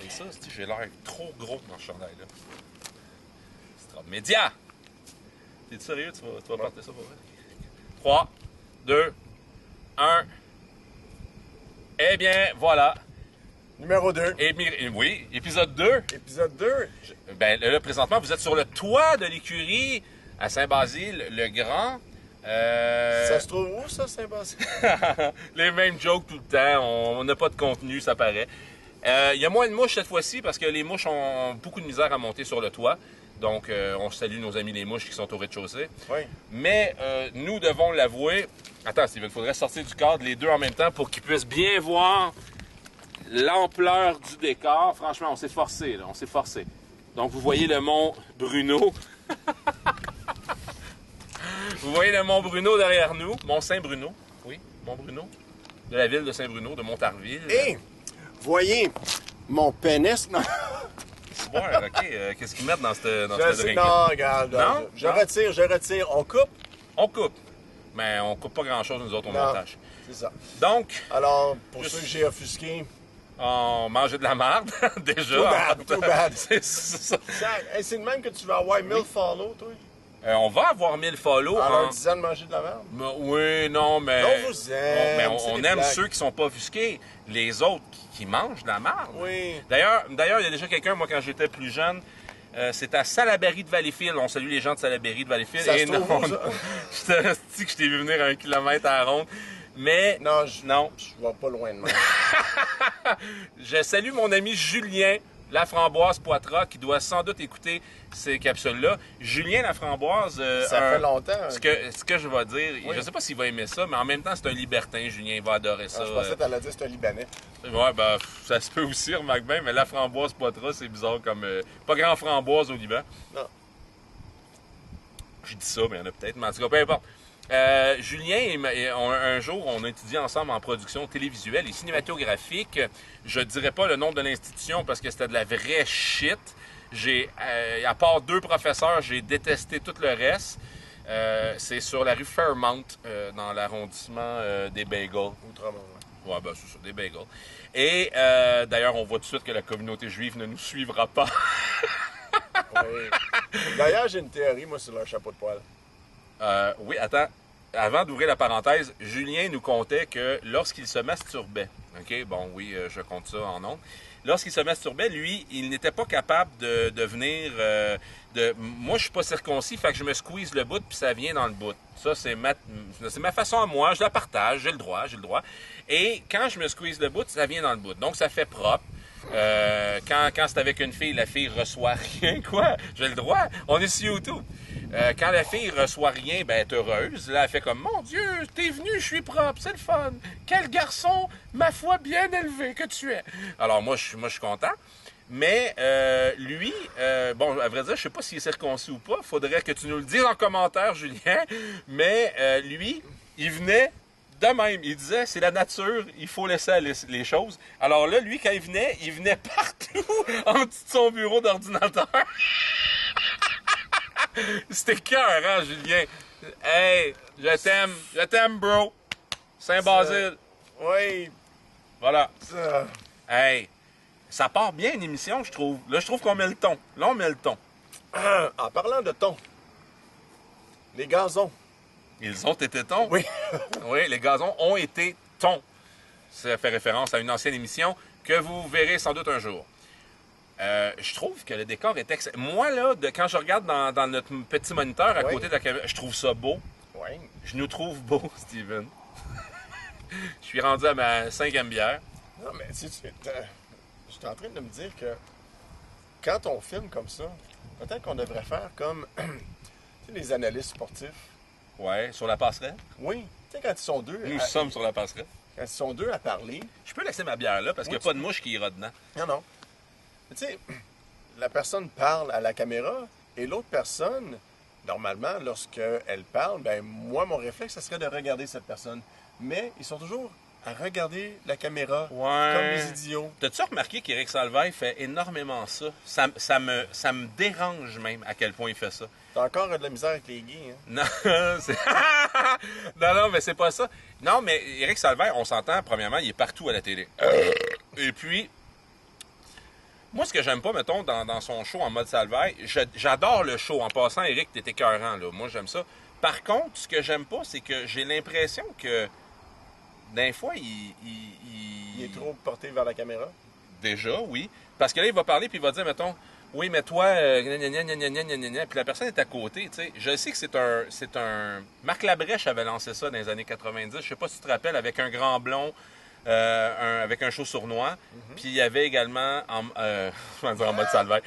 regarder ça. J'ai l'air trop gros dans ce chandail-là. C'est trop média! T'es sérieux? Tu vas porter ça pour vrai? 3, 2, 1. Eh bien, voilà. Numéro 2. Oui, épisode 2. Épisode 2. Ben là, présentement, vous êtes sur le toit de l'écurie à Saint-Basile-le-Grand. Ça se trouve où, ça, Saint-Basile? Les mêmes jokes tout le temps. On n'a pas de contenu, ça paraît. Il y a moins de mouches cette fois-ci parce que les mouches ont beaucoup de misère à monter sur le toit. Donc, on salue nos amis les mouches qui sont au rez-de-chaussée. Oui. Mais nous devons l'avouer. Attends, Steven, il faudrait sortir du cadre les deux en même temps pour qu'ils puissent bien voir l'ampleur du décor. Franchement, on s'est forcé, là. On s'est forcé. Donc, vous voyez le mont Bruno. Vous voyez le mont Bruno derrière nous. Mont Saint-Bruno. Oui, mont Bruno. De la ville de Saint-Bruno, de Montarville. Et, voyez, mon pénis. Non, Ouais, OK. Qu'est-ce qu'ils mettent dans ce drink? non, regarde. Non? Je retire. On coupe? On coupe. Mais on coupe pas grand-chose, nous autres, au Non. montage. C'est ça. Donc, Alors, pour ceux que j'ai offusqués, on mangeait de la marde, déjà. Too bad. C'est ça. c'est le même que tu vas avoir 1000 follow, toi? On va avoir 1000 follow. En leur disant de manger de la merde? Oui, non, mais... On vous aime. On aime ceux qui sont pas offusqués. Les autres qui mangent de la marde. Oui. D'ailleurs, il y a déjà quelqu'un, moi, quand j'étais plus jeune, c'est à Salaberry de Valleyfield. On salue les gens de Salaberry de Valleyfield. Ça se trouve où, ça? Je te dis que je t'ai vu venir à 1 kilomètre à la ronde. Mais... Non, non. Je vais pas loin de moi. Je salue mon ami Julien Laframboise Poitras, qui doit sans doute écouter ces capsules-là. Julien Laframboise... Ça fait longtemps. Ce que je vais dire, je sais pas s'il va aimer ça, mais en même temps, c'est un libertin, Julien, il va adorer ça. Je pensais que t'allais dire que c'est un Libanais. Ouais, ben, ça se peut aussi, remarque bien, mais Laframboise Poitras, c'est bizarre comme... pas grand framboise au Liban. Non. Je dis ça, mais il y en a peut-être, mais en tout cas, peu importe. Julien, un jour, on a étudié ensemble en production télévisuelle et cinématographique. Je ne dirais pas le nom de l'institution parce que c'était de la vraie shit. À part 2 professeurs, j'ai détesté tout le reste. C'est sur la rue Fairmount, dans l'arrondissement des Bagels. Outremont, ouais. Ouais, ben c'est ça, des bagels. Et d'ailleurs, on voit tout de suite que la communauté juive ne nous suivra pas. Oui. D'ailleurs, j'ai une théorie, moi, sur leur chapeau de poil. Oui, attends. Avant d'ouvrir la parenthèse, Julien nous contait que lorsqu'il se masturbait, OK, bon, oui, je compte ça en ondes. Lorsqu'il se masturbait, lui, il n'était pas capable de devenir... Moi, je suis pas circoncis, fait que je me squeeze le bout, puis ça vient dans le bout. Ça, c'est ma façon à moi, je la partage, j'ai le droit. Et quand je me squeeze le bout, ça vient dans le bout. Donc, ça fait propre. Quand c'est avec une fille, la fille reçoit rien. Quoi? J'ai le droit. On est sur YouTube. Quand la fille reçoit rien, ben, elle est heureuse. Là, elle fait comme, mon Dieu, t'es venu, je suis propre, c'est le fun. Quel garçon, ma foi, bien élevé que tu es. Alors, moi, je suis content. Mais lui, bon, à vrai dire, je sais pas s'il est circoncis ou pas. Faudrait que tu nous le dises en commentaire, Julien. Mais lui, il venait de même. Il disait, c'est la nature, il faut laisser aller les choses. Alors là, lui, quand il venait partout en dessous de son bureau d'ordinateur. C'était cœur, hein, Julien? Hey, je t'aime, bro. Saint-Basile. Oui. Voilà. Ça. Hey, ça part bien une émission, je trouve. Là, je trouve qu'on met le ton. Là, on met le ton. En parlant de ton, les gazons. Ils ont été tons? Oui. Oui, les gazons ont été tons. Ça fait référence à une ancienne émission que vous verrez sans doute un jour. Je trouve que le décor est excellent. Moi, là, quand je regarde dans notre petit moniteur à côté de la caméra, je trouve ça beau. Oui. Je nous trouve beau, Steven. Je suis rendu à ma 5e bière. Non, mais tu sais, je suis en train de me dire que quand on filme comme ça, peut-être qu'on devrait faire comme tu sais, les analystes sportifs. Ouais, sur la passerelle. Oui. Tu sais, quand ils sont deux. Nous sommes sur la passerelle. Quand ils sont deux à parler. Je peux laisser ma bière là parce qu'il n'y a pas de mouche qui ira dedans. Non, non. Tu sais, la personne parle à la caméra et l'autre personne, normalement, lorsqu'elle parle, ben moi, mon réflexe, ça serait de regarder cette personne. Mais ils sont toujours à regarder la caméra comme des idiots. T'as-tu remarqué qu'Éric Salvaille fait énormément ça? Ça me dérange même à quel point il fait ça. T'as encore de la misère avec les gays, hein? Non, non, mais c'est pas ça. Non, mais Éric Salvaille, on s'entend, premièrement, il est partout à la télé. Et puis, Moi, ce que j'aime pas, mettons, dans son show en mode salvaille, j'adore le show. En passant, Eric, t'es écœurant, là. Moi, j'aime ça. Par contre, ce que j'aime pas, c'est que j'ai l'impression que, d'un fois, Il est trop porté vers la caméra. Déjà, oui. Parce que là, il va parler, puis il va dire, mettons, oui, mais toi, gna, gna, gna, gna, gna, gna, gna, gna. Puis la personne est à côté, tu sais. Je sais que c'est un... Marc Labrèche avait lancé ça dans les années 90. Je sais pas si tu te rappelles, avec un grand blond, avec un show sournois. Puis il y avait également, je vais dire en mode salvaire,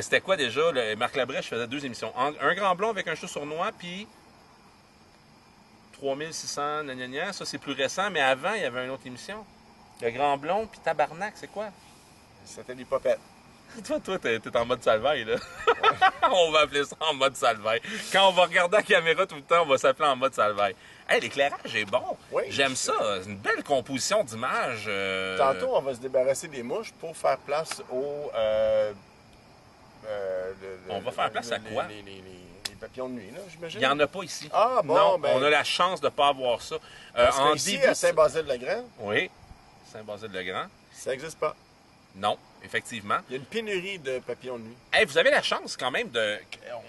c'était quoi déjà? Marc Labrèche faisait 2 émissions. Un grand blond avec un show sournois, puis 3600, gna, gna, gna. Ça, c'est plus récent, mais avant, il y avait une autre émission. Le grand blond, puis tabarnak, c'est quoi? C'était des popettes. Toi, t'es en mode salvaille, là. On va appeler ça en mode salvaille. Quand on va regarder la caméra tout le temps, on va s'appeler en mode salvaille. Hey, l'éclairage est bon. Oui, J'aime ça. C'est une belle composition d'image. Tantôt, on va se débarrasser des mouches pour faire place au... On va faire place à quoi? Les papillons de nuit, là, j'imagine. Il n'y en a pas ici. Ah, bon, non, ben... on a la chance de ne pas avoir ça. Parce que ici, à Saint-Basile-le-Grand, Oui, Saint-Basile-le-Grand. ça n'existe pas. Non, effectivement. Il y a une pénurie de papillons de nuit. Hey, vous avez la chance quand même de...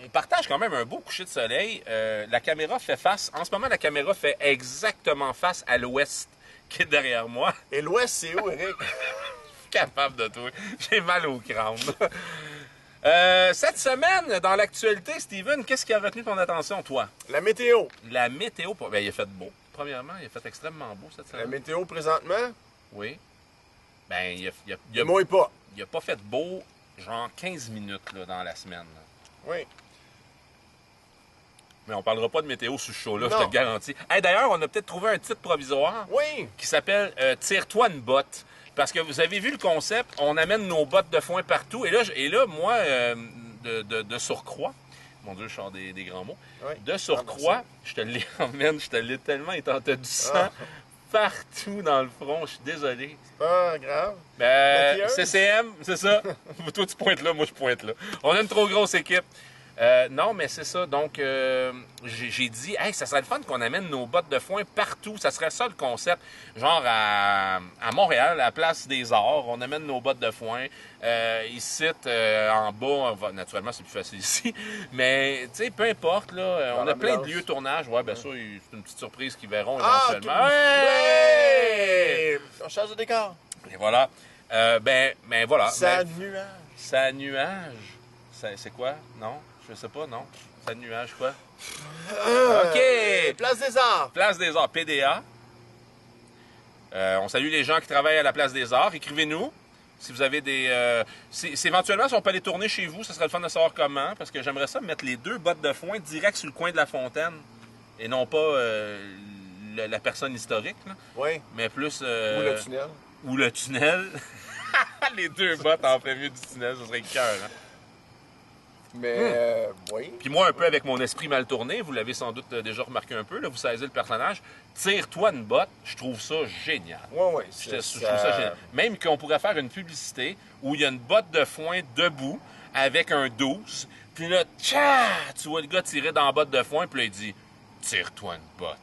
On partage quand même un beau coucher de soleil. La caméra fait face... En ce moment, la caméra fait exactement face à l'ouest qui est derrière moi. Et l'ouest, c'est où, Eric? Capable de toi. J'ai mal au crâne. Cette semaine, dans l'actualité, Steven, qu'est-ce qui a retenu ton attention, toi? La météo. La météo... Ben, il a fait beau. Premièrement, il a fait extrêmement beau cette semaine. La météo, présentement, Oui. Ben, il mouille pas. il a pas fait beau, genre 15 minutes là, dans la semaine. Là. Oui. Mais on parlera pas de météo sur ce show-là, je te Non. le garantis. Hey, d'ailleurs, on a peut-être trouvé un titre provisoire Oui. qui s'appelle Tire-toi une botte. Parce que vous avez vu le concept, on amène nos bottes de foin partout. Et là moi, de surcroît, mon Dieu, je sors des grands mots. Oui. De surcroît, je te l'ai emmène, je te l'ai tellement étendu du sang Ah. partout dans le front. Je suis désolé. Pas grave. Ben, Maquilleuse? CCM, c'est ça. Toi, tu pointes là, moi, je pointe là. On a une trop grosse équipe. Non, mais c'est ça. Donc, j'ai dit, hey, ça serait le fun qu'on amène nos bottes de foin partout. Ça serait ça le concept. Genre à Montréal, à la place des Arts, on amène nos bottes de foin. Ici, en bas, naturellement, c'est plus facile ici. Mais, tu sais, peu importe, là, on a plein de lieux de tournage. Ouais, bien sûr, c'est une petite surprise qu'ils verront éventuellement. Hey! On change de décor. Et voilà. Ben voilà. Ça Ben, nuage. ça nuage. C'est quoi? Non? Je sais pas, non. Ça nuage quoi? OK! Place des Arts. Place des Arts, PDA. On salue les gens qui travaillent à la Place des Arts. Écrivez-nous. Si vous avez des... si éventuellement, si on peut aller tourner chez vous, ce serait le fun de savoir comment. Parce que j'aimerais ça mettre les 2 bottes de foin direct sur le coin de la fontaine. Et non pas la personne historique, là, Oui. mais plus... Ou le tunnel. Ou le tunnel. Les 2 bottes en plein milieu du tunnel, ce serait le cœur. Hein? Mais, oui. Puis moi, un peu avec mon esprit mal tourné, vous l'avez sans doute déjà remarqué un peu, là, vous saisissez le personnage, tire-toi une botte, je trouve ça génial. Oui, oui. Je trouve ça génial. Même qu'on pourrait faire une publicité où il y a une botte de foin debout avec un 12, puis là, tcha, tu vois le gars tirer dans la botte de foin, puis là, il dit « Tire-toi une botte ».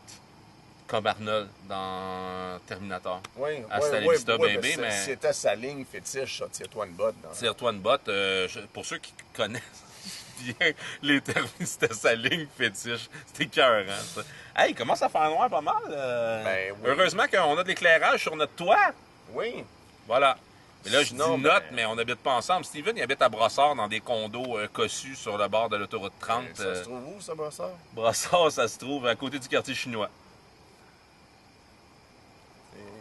Comme Arnold dans Terminator. Oui, Hasta la vista, baby, mais... C'était sa ligne fétiche, ça. Tire-toi une botte. Tire-toi une botte. Pour ceux qui connaissent bien les termes, c'était sa ligne fétiche. C'était écœurant, ça. Hey, il commence à faire noir pas mal. Ben oui. Heureusement qu'on a de l'éclairage sur notre toit. Oui. Voilà. Mais là, je Sinon, dis note, ben- mais on n'habite pas ensemble. Steven, il habite à Brossard, dans des condos cossus sur le bord de l'autoroute 30. Ça se trouve où, ça, Brossard? Brossard, ça se trouve à côté du quartier chinois.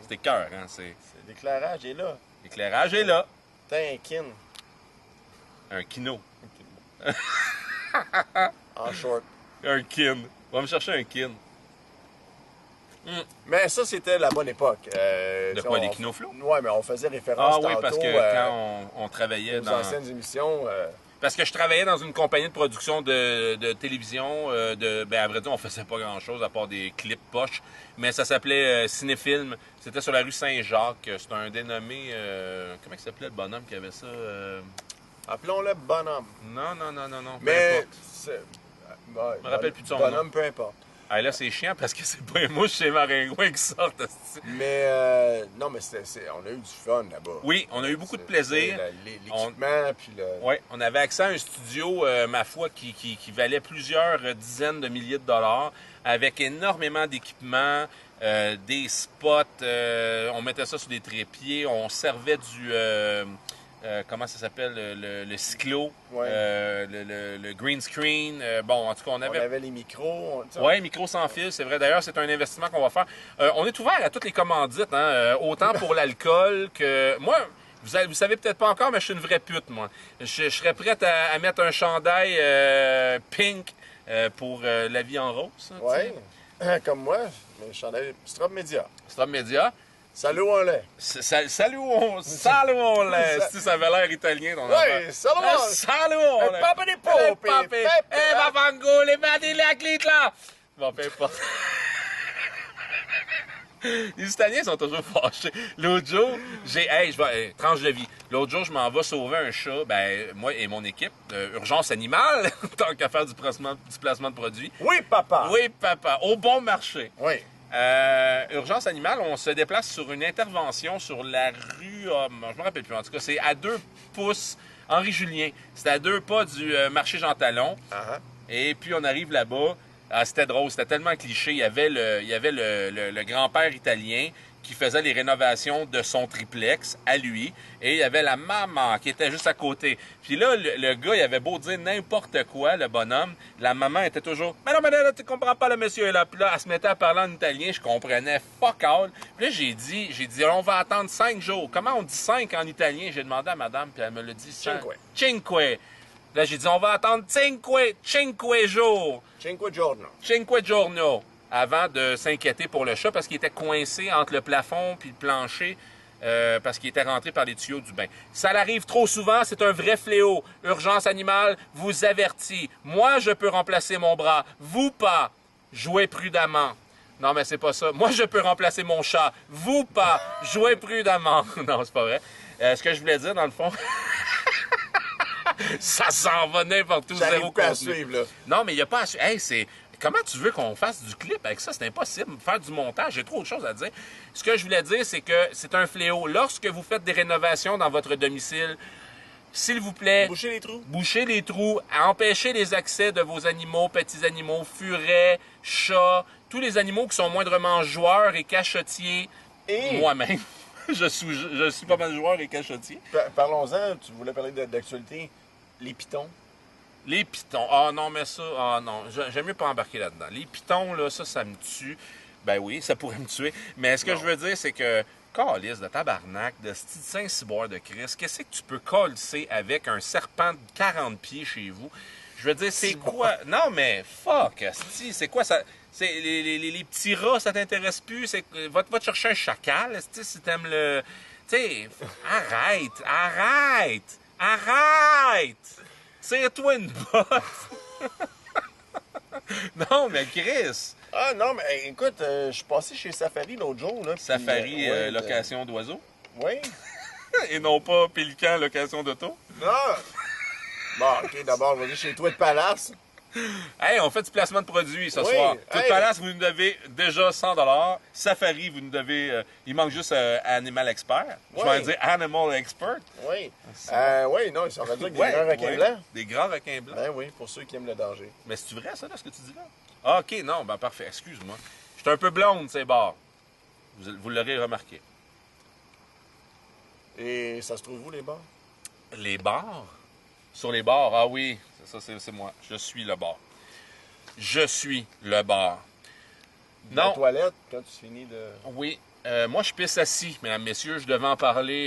C'est cœur, hein? L'éclairage est là. L'éclairage est là. T'as un kin. Un kino. En short. Un kin. On va me chercher un kin. Mais ça, c'était la bonne époque. De quoi, les kinoflots? Oui, mais on faisait référence Ah oui, tantôt parce que quand on travaillait aux dans... anciennes émissions. Parce que je travaillais dans une compagnie de production de télévision. Ben, à vrai dire, on faisait pas grand-chose à part des clips poches. Mais ça s'appelait Cinéfilm. C'était sur la rue Saint-Jacques. C'était un dénommé... comment il s'appelait le bonhomme qui avait ça? Appelons-le bonhomme. Non. Peu Mais. importe. Ouais, Je me rappelle plus de son bonhomme, peu importe. Ah, là, c'est chiant parce que c'est pas les mouches chez Maringouin qui sortent. Mais non, mais on a eu du fun là-bas. Oui, on a eu beaucoup de plaisir. L'équipement, puis le... Oui, on avait accès à un studio, ma foi, qui valait plusieurs dizaines de milliers de dollars, avec énormément d'équipements, des spots, on mettait ça sur des trépieds, on servait du... comment ça s'appelle, le cyclo, Ouais. le green screen. Bon, en tout cas, On avait les micros. Oui, micro sans fil, c'est vrai. D'ailleurs, c'est un investissement qu'on va faire. On est ouvert à toutes les commandites, hein, autant pour l'alcool que... Moi, vous savez peut-être pas encore, mais je suis une vraie pute, moi. Je serais prête à mettre un chandail pink pour la vie en rose. Oui, comme moi, mais chandail Strom Media. Strom Media. Salut, on l'est. Salut, on l'est. Si ça avait l'air italien, ton affaire. Oui, salut, Salut, on l'est. Papa des popes. Eh, Babango, les mains des laclites, là. Bon, peu importe. Les Italiens sont toujours fâchés. L'autre jour, tranche de vie. L'autre jour, je m'en vais sauver un chat, moi et mon équipe, urgence animale, tant qu'à faire du placement de produits. Oui, papa. Oui, papa, au bon marché. Oui. Urgence animale, on se déplace sur une intervention sur la rue, je me rappelle plus, en tout cas, c'est à 2 pouces, Henri-Julien. C'est à 2 pas du marché Jean Talon. Et puis, on arrive là-bas. Ah, c'était drôle, c'était tellement cliché. Il y avait le grand-père italien qui faisait les rénovations de son triplex à lui. Et il y avait la maman qui était juste à côté. Puis là, le gars, il avait beau dire n'importe quoi, le bonhomme. La maman était toujours « Mais non, mais là, tu comprends pas, le monsieur est là. » Puis là, elle se mettait à parler en italien. Je comprenais fuck all. Puis là, j'ai dit, on va attendre 5 jours. Comment on dit 5 en italien? J'ai demandé à madame, puis elle me l'a dit. Cinque. Cinque. Là, j'ai dit, on va attendre 5 jours. 5 giorno. Avant de s'inquiéter pour le chat parce qu'il était coincé entre le plafond puis le plancher parce qu'il était rentré par les tuyaux du bain. Ça l'arrive trop souvent, c'est un vrai fléau. Urgence animale vous avertit. Moi, je peux remplacer mon bras. Vous pas. Jouez prudemment. Non, mais c'est pas ça. Moi, je peux remplacer mon chat. Vous pas. Jouez prudemment. Non, c'est pas vrai. Ce que je voulais dire, dans le fond... Ça s'en va n'importe où, zéro pas à contenu. suivre, là. Non, mais il n'y a pas à suivre. Hey, c'est... Comment tu veux qu'on fasse du clip avec ça? C'est impossible. Faire du montage, j'ai trop de choses à dire. Ce que je voulais dire, c'est que c'est un fléau. Lorsque vous faites des rénovations dans votre domicile, s'il vous plaît... Bouchez les trous. Bouchez les trous. Empêchez les accès de vos animaux, petits animaux, furets, chats, tous les animaux qui sont moindrement joueurs et cachotiers. Et... Moi-même. Je suis pas mal joueur et cachotier. Parlons-en, tu voulais parler d'actualité. Les pitons. Les pitons. Ah non, mais ça, ah non, j'aime mieux pas embarquer là-dedans. Les pitons, là, ça me tue. Ben oui, ça pourrait me tuer. Mais ce que je veux dire, c'est que, calice de tabarnak, de Saint-Cyboire de Christ, qu'est-ce que tu peux colisser avec un serpent de 40 pieds chez vous? Je veux dire, c'est quoi? Non, mais fuck, c'est quoi ça? Les petits rats, ça t'intéresse plus? Va te chercher un chacal, si t'aimes le... Tu sais, arrête! Tire-toi une botte! Non, mais Chris! Ah non, mais écoute, je suis passé chez Safari l'autre jour. Là, Safari, location d'oiseaux? Oui. Et non pas Pélican, location d'auto? Non! Bon, OK, d'abord, vas-y chez toi de Palace. Hey, on fait du placement de produits ce Oui, soir. Tout hey. Palace, vous nous devez déjà 100 $. Safari, vous nous devez... il manque juste Animal Expert. Je vais Oui. dire Animal Expert. Oui. Oui, non, ça veut dire que des grands requins blancs. Des grands requins blancs. Ben oui, pour ceux qui aiment le danger. Mais c'est vrai, ça, là, ce que tu dis là? Ah, OK, non, ben parfait. Excuse-moi. Je suis un peu blonde, ces bords. Vous l'aurez remarqué. Et ça se trouve où, les bars? Les bars? Sur les bars, ah oui, ça c'est moi. Je suis le bar. Je suis le bar. Dans la Non. toilette, quand tu finis de... Oui. Moi, je pisse assis, mesdames, messieurs. Je devais en parler.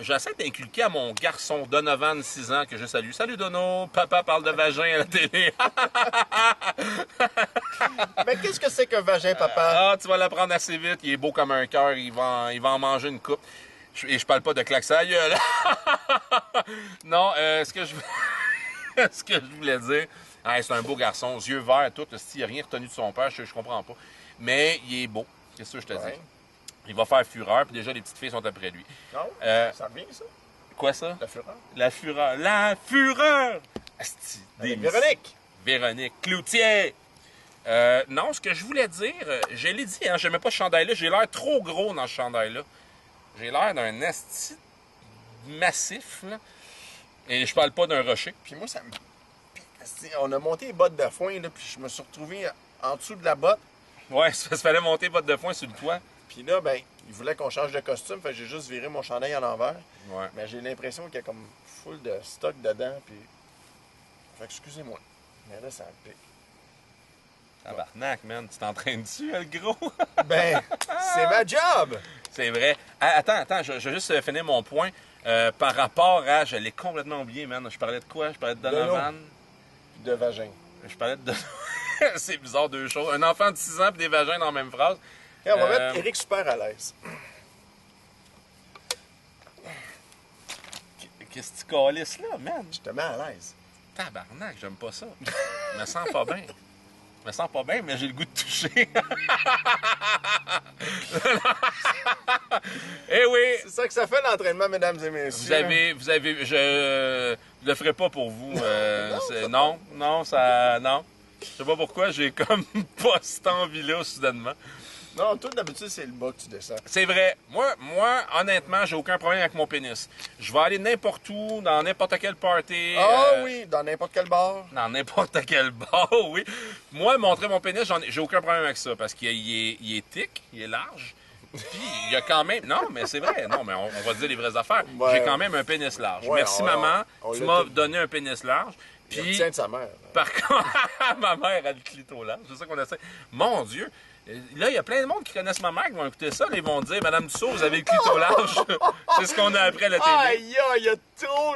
J'essaie d'inculquer à mon garçon Donovan, 6 ans, que je salue. Salut, Dono. Papa parle de vagin à la télé. Mais qu'est-ce que c'est qu'un vagin, papa? Ah, tu vas l'apprendre assez vite. Il est beau comme un cœur. Il va en manger une coupe. Et je parle pas de claque sa gueule. Non, ce que je voulais dire... Hey, c'est un beau garçon, yeux verts, tout. Il n'a rien retenu de son père, je comprends pas. Mais il est beau. Qu'est-ce que je te dis? Il va faire fureur, puis déjà, les petites filles sont après lui. Non? Ça revient, ça? Quoi, ça? La fureur? La fureur. La fureur! Asti, Avec Véronique! Véronique Cloutier! Non, ce que je voulais dire, je l'ai dit, hein, j'aimais pas ce chandail-là. J'ai l'air trop gros dans ce chandail-là. J'ai l'air d'un esti massif, là. Et je parle pas d'un rocher. Puis moi, ça me pique. On a monté les bottes de foin, là, puis je me suis retrouvé en dessous de la botte. Ouais, ça fallait monter botte de foin sur le toit. Puis là, ben, il voulait qu'on change de costume, fait que j'ai juste viré mon chandail à l'envers. Ouais. Mais j'ai l'impression qu'il y a comme full de stock dedans, puis... Fait que excusez-moi. Mais là, ça me pique. Tabarnak, man, tu t'entraînes dessus, le gros? Ben, c'est ma job! C'est vrai. Ah, attends, je vais juste finir mon point. Par rapport à... Je l'ai complètement oublié, man. Je parlais de quoi? Je parlais de Donovan. Puis de vagin. Je parlais de... C'est bizarre, deux choses. Un enfant de 6 ans et des vagins dans la même phrase. Et on va mettre Eric super à l'aise. Qu'est-ce que tu calisses là, man? Je te mets à l'aise. Tabarnak, j'aime pas ça. Je me sens pas bien. Je me sens pas bien, mais j'ai le goût de toucher. Eh oui! C'est ça que ça fait l'entraînement, mesdames et messieurs. Vous avez, je le ferai pas pour vous. Non. Je sais pas pourquoi, j'ai comme pas cette envie-là, soudainement. Non, toi, d'habitude, c'est le bas que tu descends. C'est vrai. Moi, honnêtement, j'ai aucun problème avec mon pénis. Je vais aller n'importe où, dans n'importe quel party. Oui, dans n'importe quel bar. Dans n'importe quel bar, oui. Moi, montrer mon pénis, j'ai aucun problème avec ça, parce qu'il est thick, il est large. Puis, il y a quand même... Non, mais c'est vrai. Non, mais on va dire les vraies affaires. Ouais. J'ai quand même un pénis large. Ouais, Merci, maman. Tu l'a m'as tout. donné un pénis large. Il Puis, tient de sa mère. par contre, ma mère a le clito large. C'est ça qu'on essaie. Mon Dieu! Là, il y a plein de monde qui connaissent ma mère qui vont écouter ça. Là, ils vont dire, Madame Dussault, vous avez le clito large. C'est ce qu'on a appris à la télé. Aïe, il y a trop...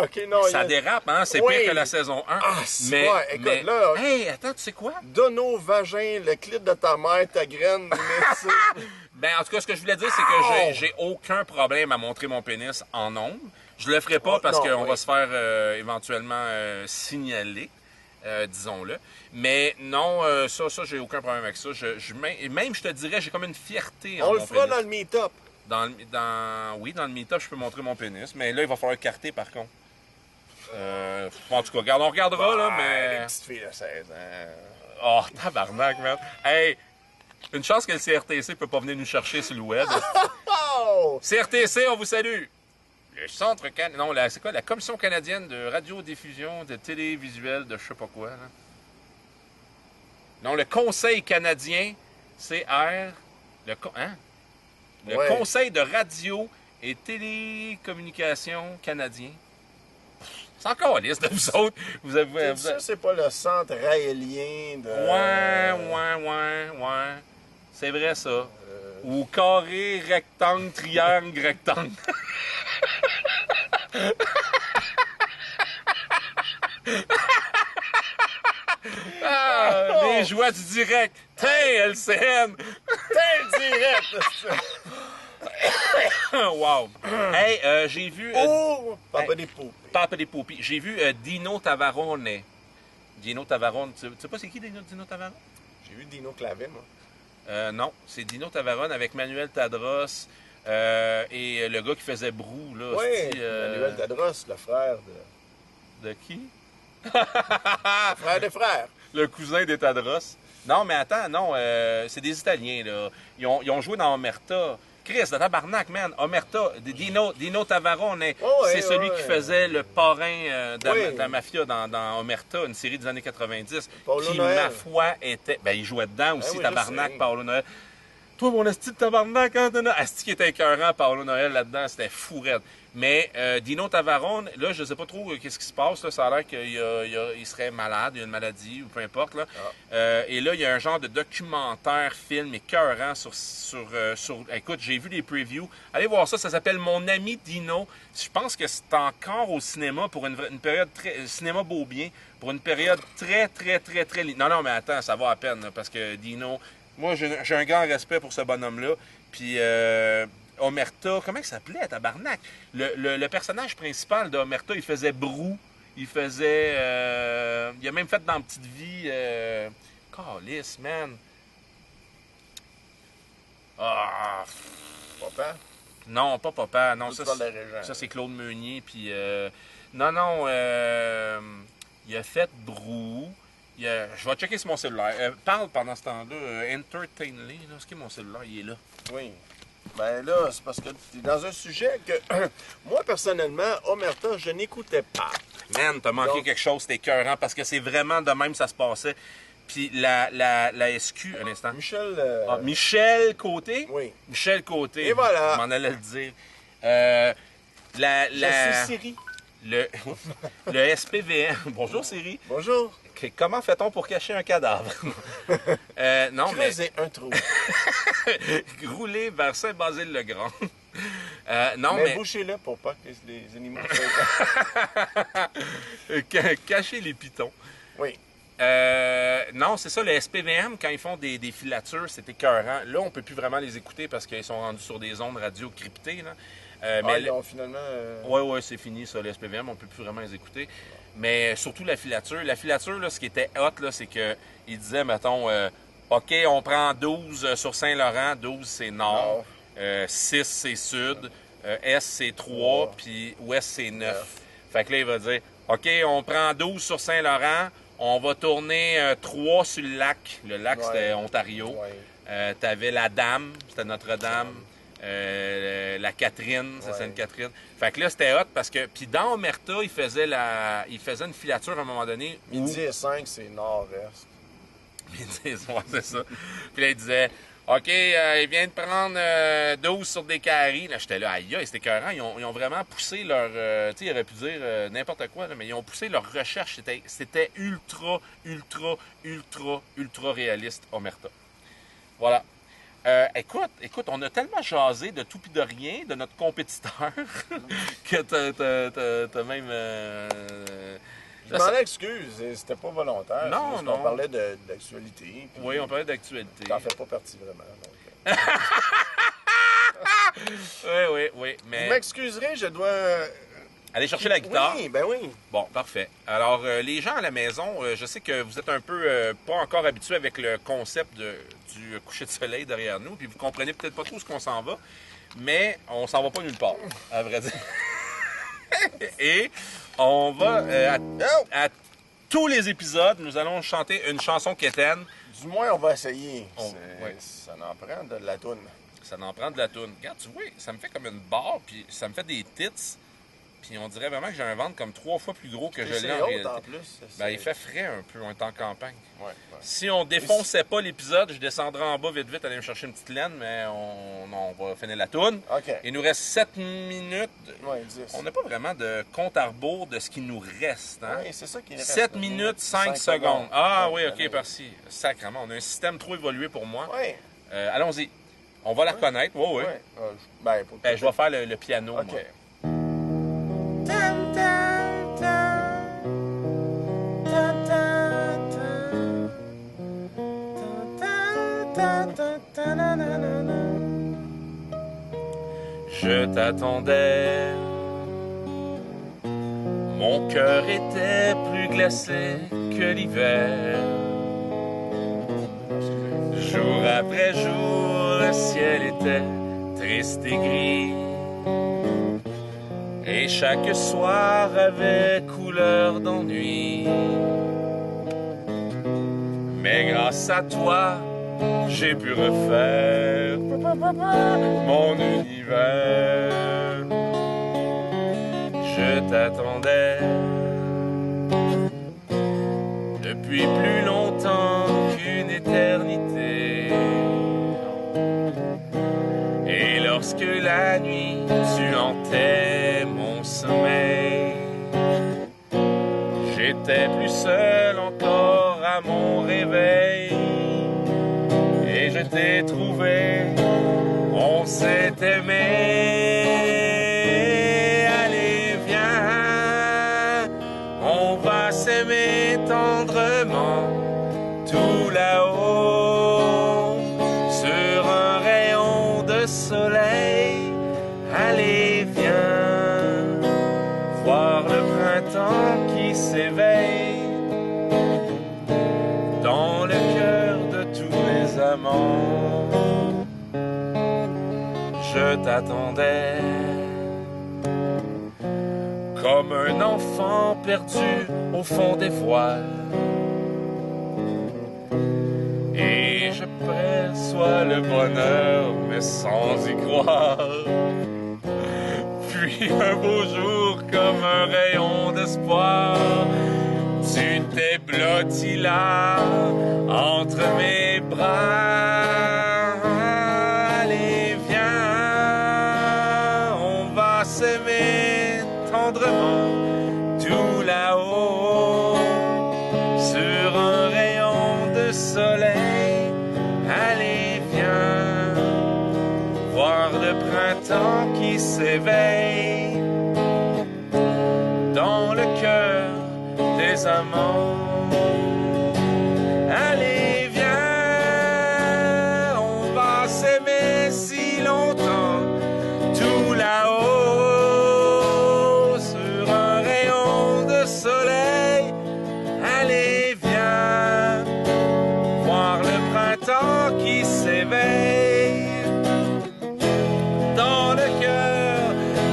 OK, non, Ça dérape, hein? C'est Oui. pire que la saison 1. Ah, c'est vrai. Écoute, là... Hey, attends, tu sais quoi? Dono, vagin, le clip de ta mère, ta graine, mais Ben, en tout cas, ce que je voulais dire, c'est que j'ai aucun problème à montrer mon pénis en ondes. Je le ferai pas parce qu'on va se faire éventuellement signaler, disons-le. Mais non, ça, j'ai aucun problème avec ça. Même, je te dirais, j'ai comme une fierté en on mon le fera pénis. dans le meet-up. Oui, dans le meet-up, je peux montrer mon pénis. Mais là, il va falloir carter, par contre. En tout cas, regarde, on regardera, là, mais... Les petites filles de 16 ans. Oh, tabarnak, man. Hey, une chance que le CRTC peut pas venir nous chercher sur le web. Oh! CRTC, on vous salue. Le Centre Non, c'est quoi? La Commission canadienne de radiodiffusion, de télévisuel, de je sais pas quoi. Là. Non, le Conseil canadien, CR... Le Ouais. Conseil de radio et télécommunication canadien. C'est encore liste de vous autres. Vous avez... Ça, c'est pas le centre raélien de... Ouais. C'est vrai, ça. Ou carré, rectangle, triangle, rectangle. Les joies du direct. Tiens, LCN. T'es direct! Wow. Hey, j'ai vu... Oh! Papa des poupées. Papa des Poupis. J'ai vu Dino Tavarone. Dino Tavarone. Tu sais pas c'est qui Dino Tavarone? J'ai vu Dino Clavet, moi. Non, c'est Dino Tavarone avec Manuel Tadros et le gars qui faisait Brou. Là, Oui, Manuel Tadros, le frère de... De qui? Frère de frère. Le cousin des Tadros. Non, mais attends, non, c'est des Italiens, là. Ils ont joué dans Omerta. Chris, de tabarnak, man. Omerta, Dino Tavarone, c'est celui qui faisait le parrain de la mafia dans Omerta, une série des années 90, Paolo qui, Noël. ma foi, était... Ben, il jouait dedans aussi, oui, tabarnak, je sais. Paolo Noël. Toi, mon esti de tabarnak, hein, esti qui était écœurant, Paolo Noël, là-dedans, c'était fou raide. Mais Dino Tavarone, là, je sais pas trop qu'est-ce qui se passe, là, ça a l'air qu'il serait malade, il y a une maladie, ou peu importe, là. Et là, il y a un genre de documentaire, film écœurant sur écoute, j'ai vu les previews. Allez voir ça, ça s'appelle Mon ami Dino. Je pense que c'est encore au cinéma pour une période très... Cinéma Beaubien, pour une période très... Non, mais attends, ça va à peine, là, parce que Dino... Moi, j'ai un grand respect pour ce bonhomme-là. Puis... Omerta, comment il s'appelait, tabarnak? Le personnage principal d'Omerta, il faisait Brou. Il faisait... il a même fait dans Petite Vie... Calice, man. Ah... Papa? Non, pas Papa. Non, Tu parles de Régent. ça c'est Claude Meunier. Puis... non, il a fait Brou. Je vais checker sur mon cellulaire. Parle pendant ce temps-là. Entertain-les. Est-ce que mon cellulaire, il est là? Oui. Ben là, c'est parce que tu es dans un sujet que, moi, personnellement, Omerta, je n'écoutais pas. Man, t'as manqué Donc- quelque chose, c'était écœurant, parce que c'est vraiment de même ça se passait. Puis la SQ, un instant. Michel... Michel Côté? Oui. Michel Côté. Et voilà. Je m'en allais le dire. Je suis Siri. Le SPVM. Bonjour Siri. Bonjour. Comment fait-on pour cacher un cadavre? Non, mais Creusez un trou. rouler vers Saint-Basile-le-Grand. Non, mais mais bouchez-le pour pas que les animaux... cacher les pitons. Oui. Non, c'est ça, le SPVM, quand ils font des filatures, c'est écœurant. Là, on peut plus vraiment les écouter parce qu'ils sont rendus sur des ondes radio cryptées. Là. Ils ont finalement... Ouais, c'est fini, ça, le SPVM, on peut plus vraiment les écouter. Mais surtout la filature. La filature, là, ce qui était hot, là, c'est qu'ils disaient, mettons, OK, on prend 12 sur Saint-Laurent, 12 c'est nord, 6 c'est sud, Est c'est 3, puis Ouest c'est 9. Fait que là, il va dire, OK, on prend 12 sur Saint-Laurent, on va tourner 3 sur le lac. Le lac, c'était Ontario. Ouais. T'avais la Dame, c'était Notre-Dame. La Catherine, c'est Sainte-Catherine. Fait que là, c'était hot parce que... Puis dans Omerta, il faisait une filature à un moment donné. Midi et 5, c'est nord-est. C'est ça. Puis là, il disait, OK, il vient de prendre 12 sur des carrés. Là, j'étais là, aïe, c'était écœurant. Ils ont vraiment poussé leur... tu sais, ils auraient pu dire n'importe quoi, là, mais ils ont poussé leur recherche. C'était ultra, ultra, ultra, ultra réaliste, Omerta. Voilà. Écoute, on a tellement jasé de tout pis de rien de notre compétiteur que t'as même... Je m'en excuse, c'était pas volontaire. Non, juste non. On parlait d'actualité. Oui, on parlait d'actualité. T'en fais pas partie vraiment. Donc, Oui, Vous mais... m'excuserez, je dois... Allez chercher la guitare. Oui, ben oui. Bon, parfait. Alors, les gens à la maison, je sais que vous êtes un peu pas encore habitués avec le concept du coucher de soleil derrière nous, puis vous comprenez peut-être pas trop ce qu'on s'en va, mais on s'en va pas nulle part, à vrai dire. Et on va, à tous les épisodes, nous allons chanter une chanson quétaine. Du moins, on va essayer. Ouais. Ça en prend de la toune. Ça en prend de la toune. Regarde, tu vois, ça me fait comme une barre, puis ça me fait des tits. Puis on dirait vraiment que j'ai un ventre comme 3 fois plus gros que je l'ai en réalité. En plus. Ben, il fait frais un peu, on est en campagne. Ouais. Si on défonçait pas l'épisode, je descendrais en bas vite, aller me chercher une petite laine, mais on va finir la toune. OK. Il nous reste 7 minutes. Ouais, 10. On n'a pas vraiment de compte à rebours de ce qui nous reste. Hein? Oui, c'est ça qui reste. 7 minutes, 5 secondes. Ah oui, OK, merci. merci. Sacrément, on a un système trop évolué pour moi. Oui. Allons-y. On va la reconnaître. Oui. Ouais. Je vais faire le piano, OK. moi. Je t'attendais, mon cœur était plus glacé que l'hiver. Jour après jour, le ciel était triste et gris. Et chaque soir avait couleur d'ennui. Mais grâce à toi, j'ai pu refaire mon univers. Je t'attendais depuis plus longtemps qu'une éternité. Et lorsque la nuit tu hantais mon sommeil, j'étais plus seul encore à mon réveil. Et je t'ai trouvé, on s'est aimé. Allez, viens, on va s'aimer tendrement, tout là-haut, sur un rayon de soleil. Allez, viens, voir le printemps qui s'éveille dans le cœur de tous les amants. Je t'attendais comme un enfant perdu au fond des voiles. perçois le bonheur, mais sans y croire. Puis un beau jour, comme un rayon d'espoir, tu t'es blotti là, entre mes bras. Allez, viens, on va s'aimer tendrement, tout là-haut, sur un rayon de soleil. Allez, viens, voir le printemps qui s'éveille dans le cœur des amants. Allez, viens, on va s'aimer si longtemps, tout là-haut, sur un rayon de soleil. Allez, viens, voir le printemps qui s'éveille dans le cœur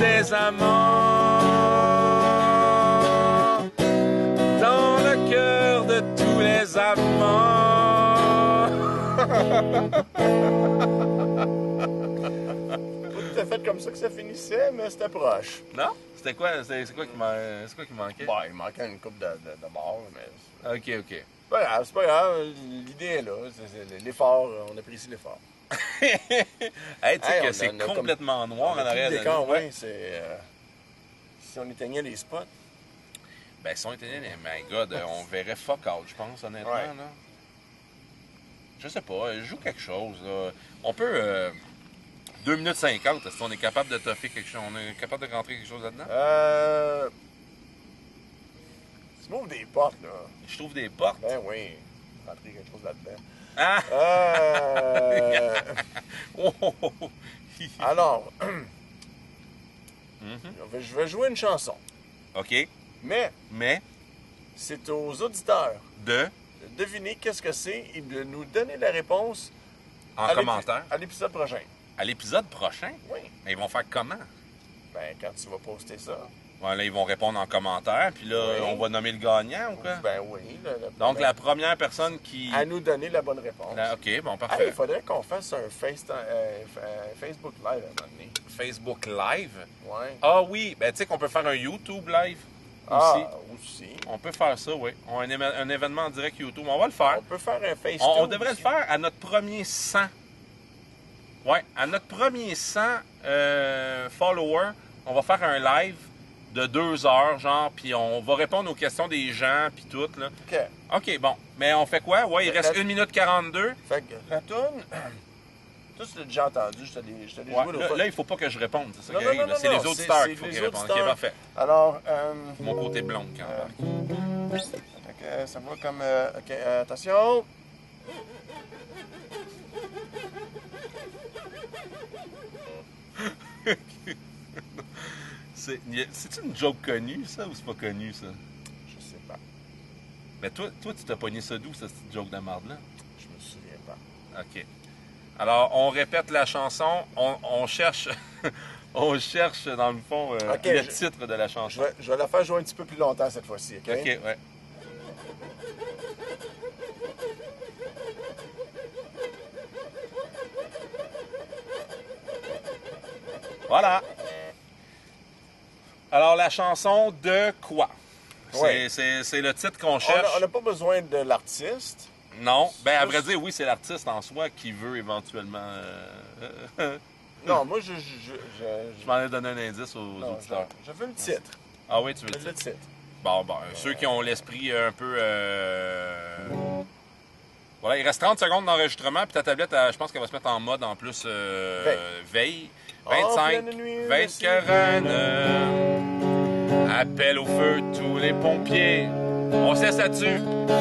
des amants, dans le cœur de tous les amants. Pas tout à fait comme ça que ça finissait, mais c'était proche. Non? C'était quoi? C'est quoi qui manquait? Bon, il manquait une coupe de bord, mais... Ok. C'est pas grave, c'est pas grave. L'idée est là. C'est l'effort, on apprécie l'effort. Hey, tu sais Hey, que on c'est a comme- complètement noir en On a tout arrière le de décor, nous. ouais, c'est... si on éteignait les spots... Ben, si on était né, my God, on verrait fuck out, je pense, honnêtement, Ouais. là. Je sais pas, joue quelque chose, là. On peut... 2 minutes 50, est-ce qu'on est capable de toffer quelque chose? On est capable de rentrer quelque chose là-dedans? Tu m'ouvres des portes, là. Je trouve des portes. Ben oui. Rentrer quelque chose là-dedans. Ah! Oh, oh, oh. Alors, Mhm. je vais jouer une chanson. OK, Mais mais c'est aux auditeurs de... de deviner qu'est-ce que c'est et de nous donner la réponse En à commentaire. à l'épisode prochain. À l'épisode prochain, Oui. mais ils vont faire comment? Ben, quand tu vas poster ça. Ouais, là, ils vont répondre en commentaire, puis là, Oui. on va nommer le gagnant ou quoi? Ben oui. Donc, la première personne qui... À nous donner la bonne réponse. OK, bon, Hey, parfait. il faudrait qu'on fasse un Facebook Live à un moment donné. Facebook Live. Ouais. Ah oui, ben tu sais qu'on peut faire un YouTube Live aussi. Ah, aussi. On peut faire ça, oui. On a un événement en direct YouTube. On va le faire. On peut faire un FaceTime. On devrait aussi. le faire à notre premier 100. Ouais, à notre premier 100 followers, on va faire un live de 2 heures, genre, puis on va répondre aux questions des gens, puis tout, là. OK. OK, bon. Mais on fait quoi? Ouais, il reste 1 minute 42. Fait que la toune... Toi, tu l'as déjà entendu, je te l'ai Ouais, joué l'autre là, fois. il faut pas que je réponde, c'est ça Non, qui non, arrive. non, là. C'est non, les c'est- auditeurs c'est qu'il faut les qu'ils répondent. OK, auditeurs. parfait. Alors, Mon côté blond quand même. fait que ça va comme... OK, attention. C'est-tu une joke connue, ça, ou c'est pas connu, ça? Je sais pas. Mais toi tu t'as pogné ça d'où, cette petite joke de marde-là? Je me souviens pas. OK. Alors, on répète la chanson. On cherche... on cherche, dans le fond, OK, le titre de la chanson. Je vais la faire jouer un petit peu plus longtemps cette fois-ci, OK? OK, ouais. Voilà. Alors, la chanson de quoi? Ouais. C'est le titre qu'on On cherche. n'a pas besoin de l'artiste. Non. Ben, à vrai dire, oui, c'est l'artiste en soi qui veut éventuellement... Non, moi, je Je m'en ai donné un indice aux non, auditeurs. je veux le titre. Ah oui, tu veux Je le veux le titre? titre. Bon, ceux qui ont l'esprit un peu... Voilà, il reste 30 secondes d'enregistrement, puis ta tablette, je pense qu'elle va se mettre en mode en plus veille. En 25, pleine nuit, 24 appel au feu tous les pompiers. On sait ça dessus.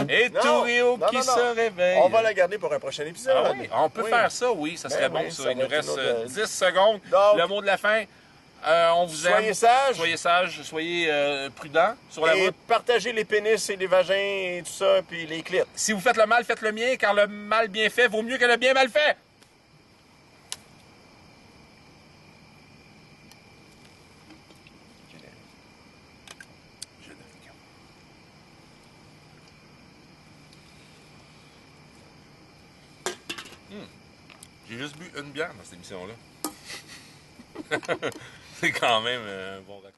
Et Non, tout Rio non, qui non, non. se réveille. On va la garder pour un prochain épisode. Ah oui, on peut Oui. faire ça, oui, ça serait Ben bon oui, ça. ça Il va nous être reste une autre- 10 secondes. Donc, le mot de la fin. On vous aime. Soyez sages. Soyez sages, soyez prudents sur la Et route. partagez les pénis et les vagins et tout ça, puis les clits. Si vous faites le mal, faites le mien, car le mal bien fait vaut mieux que le bien mal fait. J'ai juste bu une bière dans cette émission-là. C'est quand même un bon raccord.